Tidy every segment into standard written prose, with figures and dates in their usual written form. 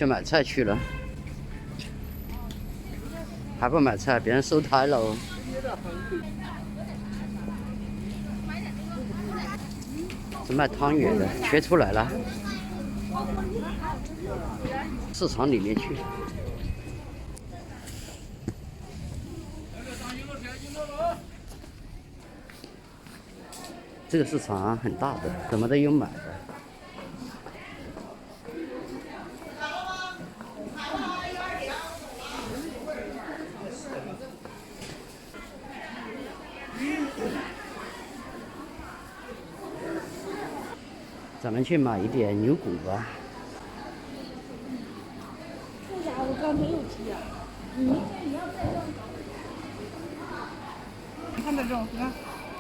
去买菜去了，还不买菜，别人收摊了哦。是卖汤圆的，缺出来了，市场里面去。这个市场很大的，什么都有买的。咱们去买一点牛骨吧。为啥我刚没有鸡啊？你看这种，你看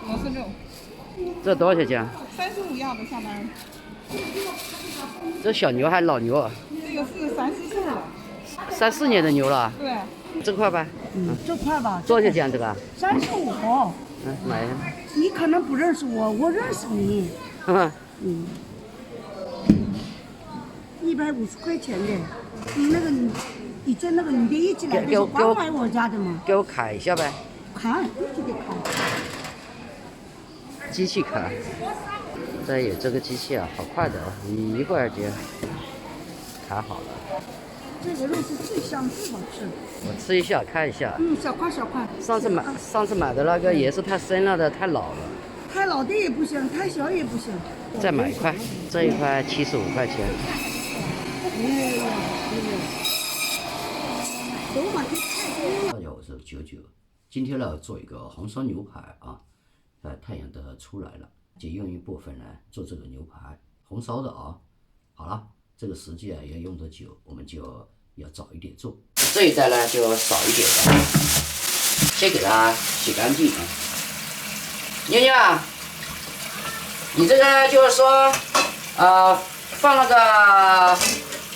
螺丝肉，这多少钱价35样的下单。这小牛还是老牛啊？这个是3、4岁的。3、4年的牛了。对。这块吧。这块吧。多少钱这个35。买一下。你可能不认识我，我认识你。150块钱的。你那个以前那个女的一起来的时候刚来我家的嘛。给我砍一下呗。砍，必须得砍。机器砍。这有这个机器啊，好快的啊，你一会儿就砍好了。这个肉是最香最好吃。我吃一下看一下。小块小块。上次买的那个也是太生了的，太老了。太老的也不行，太小也不行。再买一块，这一块75块钱。大家好，我是99。今天呢，做一个红烧牛排啊，太阳都出来了，就用一部分呢做这个牛排，红烧的啊。好了，这个时间要用的久，我们就要早一点做。这一袋呢就少一点的，先给它洗干净啊。妞妞，你这个就是说，放那个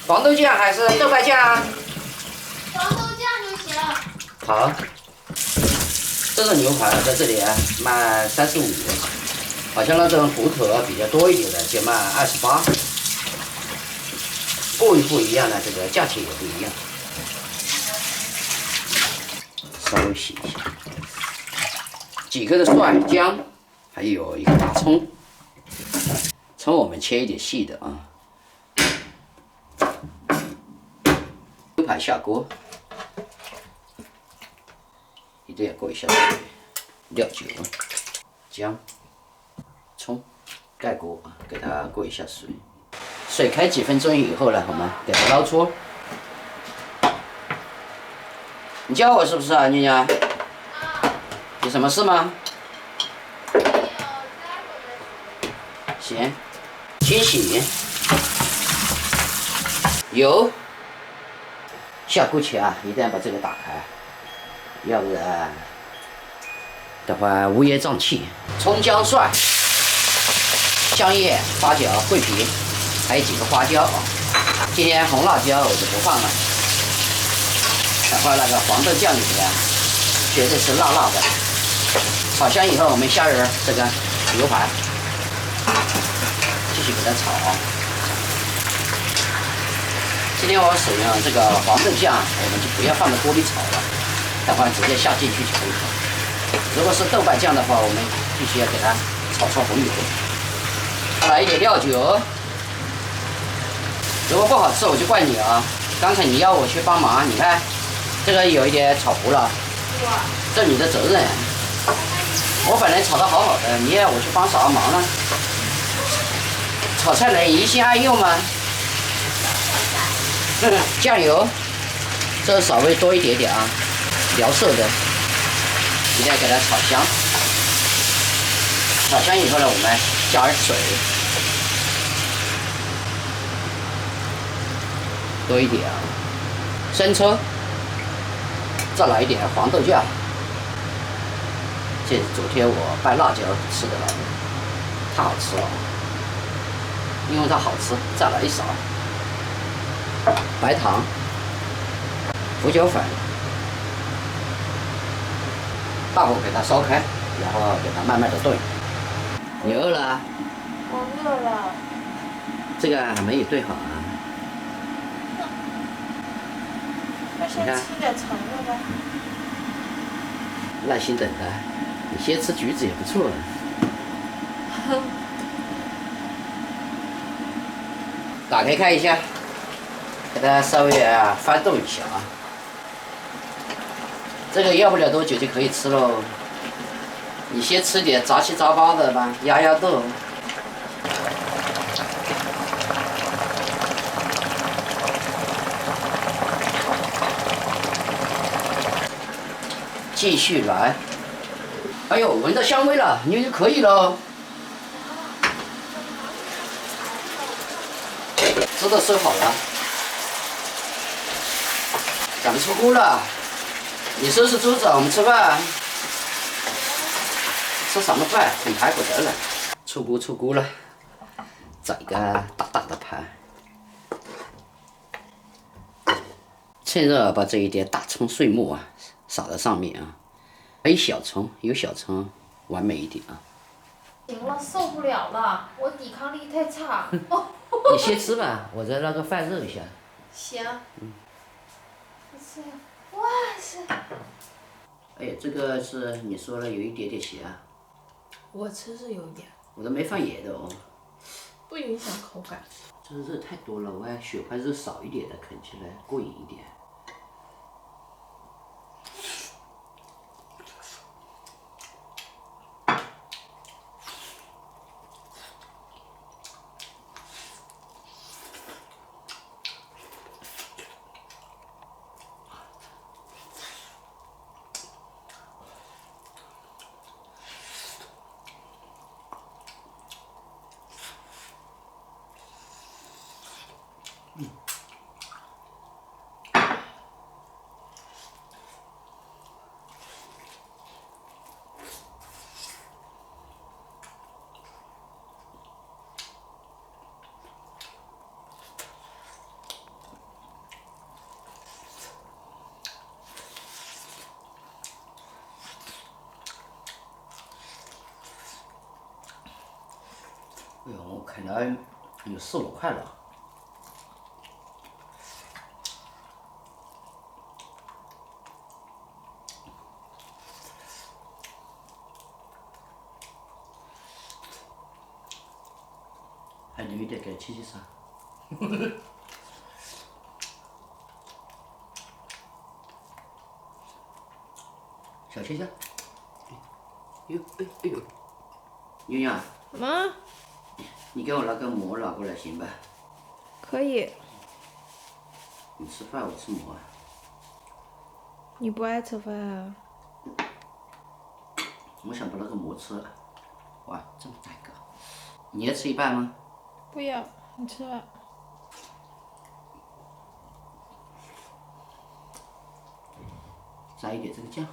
黄豆酱还是豆瓣酱啊？黄豆酱就行。好，这种牛排在这里卖35，好像那种骨头比较多一点的就卖28，部位不一样的这个价钱也不一样。稍微洗一下，几颗的蒜姜，还有一个大葱，葱我们切一点细的啊。牛排下锅。一定要过一下水，料酒、姜、葱，盖锅啊，给它过一下水。水开几分钟以后呢，我们给它捞出。你叫我是不是啊，妞妞？有什么事吗？行，清洗，油，下锅前啊，一定要把这个打开。要不然的话乌烟瘴气。葱姜蒜、香叶、八角、桂皮，还有几个花椒啊。今天红辣椒我就不放了，等会那个黄豆酱里面绝对是辣辣的。炒香以后，我们下入这个牛排，继续给它炒。今天我使用这个黄豆酱，我们就不要放在锅里炒了。等会直接下进去就可以了。如果是豆瓣酱的话，我们必须要给它炒出红油。来一点料酒。如果不好吃，我就怪你啊！刚才你要我去帮忙，你看这个有一点炒糊了，这你的责任。我本来炒得好好的，你要我去帮啥忙呢？炒菜能一心二用吗？酱油，这稍微多一点点啊。聊色的，一定要给它炒香。炒香以后呢，我们加点水，多一点啊。生抽，再来一点黄豆酱。这是昨天我拌辣椒吃的来的，太好吃了。因为它好吃，再来一勺。白糖，胡椒粉。大火给它烧开，然后给它慢慢的炖。你饿了？我饿了。这个还没有炖好啊。那先吃点长的吧。耐心等待，你先吃橘子也不错。打开看一下，给它稍微翻动一下啊。这个要不了多久就可以吃喽。你先吃点杂七杂八的吧，压压肚。继续来。哎呦，闻到香味了，你就可以了。汁都收好了，咱们出锅了。你收拾桌子，我们吃饭。吃什么饭？啃排骨得了。出锅了，找一个大大的盘。趁热把这一点大葱碎末撒在上面啊。还有小葱，有小葱完美一点啊。行了，受不了了，我抵抗力太差。你先吃吧，我再让个饭热一下。行。哇塞！哎，这个是你说了有一点点咸啊。我吃是有一点。我都没放盐的哦。不影响口感。这个肉太多了，我要选块肉少一点的，啃起来过瘾一点。哎呦，我啃了有4、5块了。还留一点给七七吃。小切切。呦，哎呦，妞妞。妈。你给我拿个馍拿过来行吧？可以。你吃饭，我吃馍啊。你不爱吃饭啊？我想把那个馍吃了。哇，这么大个！你要吃一半吗？不要，你吃吧。撒一点这个酱。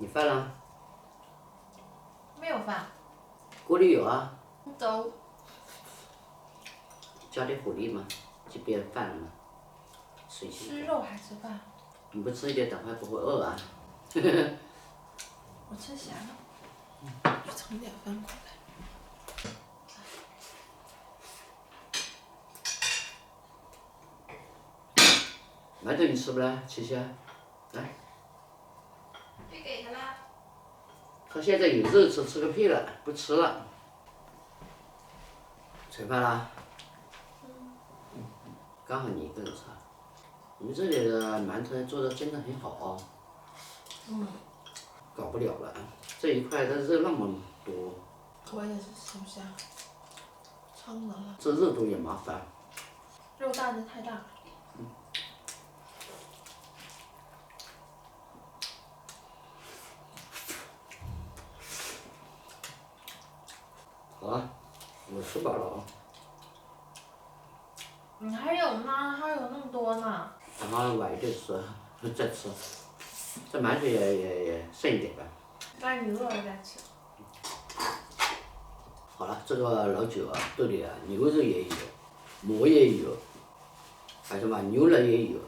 你饭了？没有饭。锅里有啊。走。加点火力嘛，就变饭了嘛。水稀。吃肉还吃饭？你不吃一点，等会不会饿啊？我吃咸了。去盛点饭过来。馒头你吃不啦？七七，来。别给他啦。他现在有肉吃，吃个屁了，不吃了。吃饭啦？刚好你一个人吃。你们这里的馒头做的真的很好啊。搞不了了，这一块的肉那么多。我也是吃不下，撑的了。这肉多也麻烦。肉担子太大。好啊，我吃饱了啊。你还有吗？还有那么多呢。然后晚一点吃，再吃。这馒头也剩一点吧。那你饿了再吃。好了，这个老九啊，炖的啊，牛肉也有，馍也有，还有什么牛腩也有，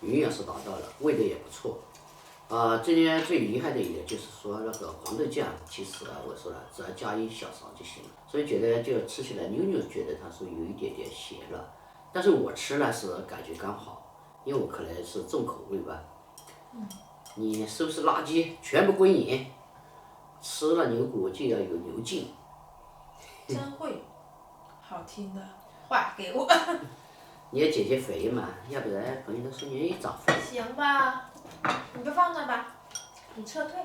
营养是达到了，味道也不错。今天最厉害的一点就是说那个黄豆酱，其实啊，我说了，只要加一小勺就行了。所以觉得就吃起来，妞妞觉得它是有一点点咸了，但是我吃呢是感觉刚好，因为我可能是重口味吧。你是不是垃圾？全部归你。吃了牛骨就要有牛劲。真会，好听的话给我。你也减减肥嘛，要不然朋友都说你长肥。行吧，你就放那吧，你撤退。